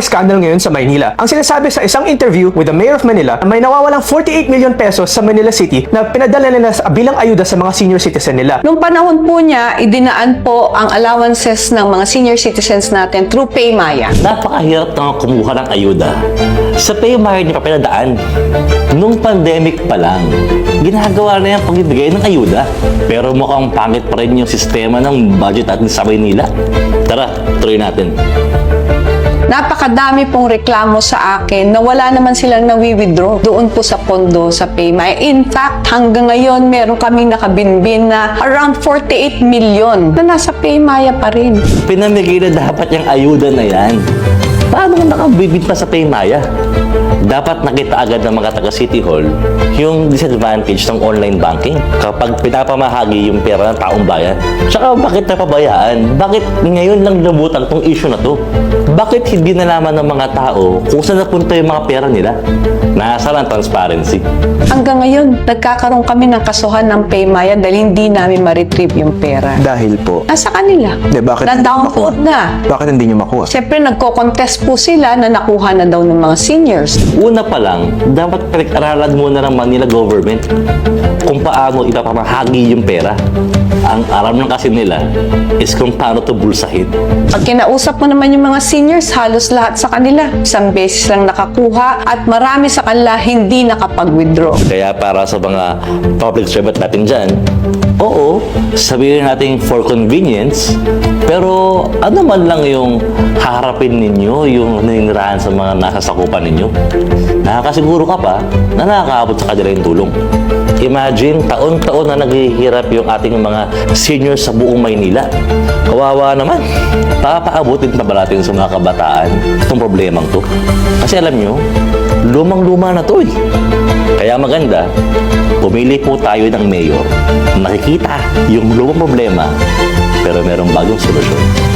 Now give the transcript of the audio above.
scandal ngayon sa Maynila. Ang sinasabi sa isang interview with the Mayor of Manila, may nawawalang 48 million pesos sa Manila City na pinadala nila bilang ayuda sa mga senior citizen nila. Nung panahon po niya, idinaan po ang allowances ng mga senior citizens natin through PayMaya. Napakahirap na kumuha ng ayuda. Sa PayMaya niya pa pinadaan. Nung pandemic pa lang, ginagawa na yung pagbibigay ng ayuda. Pero mukhang pangit pa rin yung sistema ng budget at sa Maynila. Tara, tuloy natin. Napakadami pong reklamo sa akin na wala naman silang nawi-withdraw doon po sa pondo sa PayMaya. In fact, hanggang ngayon, meron kaming nakabinbin na around 48 million na nasa PayMaya pa rin. Pinamigay na dapat yung ayuda na yan. Paano ka nakabibig pa sa PayMaya? Dapat nakita agad ng mga taga City Hall yung disadvantage ng online banking kapag pinapamahagi yung pera ng taong bayan. Tsaka bakit napabayaan? Bakit ngayon lang nabutan tong issue na to? Bakit hindi nalaman ng mga tao kung saan napunta yung mga pera nila? Nasaan ang transparency? Hanggang ngayon, nagkakaroon kami ng kasuhan ng PayMaya dahil hindi namin ma-retrieve yung pera. Dahil po. Nasa kanila. Bakit Na-download na. Bakit hindi nyo makuha? Siyempre, nagko-contest po sila na nakuha na daw ng mga seniors. Una pa lang, dapat pinag-aralan muna ng Manila government kung paano ipapamahagi yung pera. Ang alam lang kasi nila is kung paano to bulsahin. Pag kinausap mo naman yung mga seniors, halos lahat sa kanila. Isang beses lang nakakuha at marami sa kanila hindi nakapag-withdraw. Kaya para sa mga public servant natin dyan, oo, sabihin natin for convenience, pero ano man lang yung haharapin ninyo, yung naninirahan sa mga nasa sakupan ninyo, nakakasiguro ka pa na nakakaabot sa kanila yung tulong. Imagine, taon-taon na naghihirap yung ating mga seniors sa buong Maynila. Kawawa naman. Papaabutin pa ba natin sa mga kabataan itong problemang to? Kasi alam nyo, lumang-luma na to eh. Kaya maganda, pumili po tayo ng mayor. Nakikita yung lumang problema, pero merong bagong solusyon.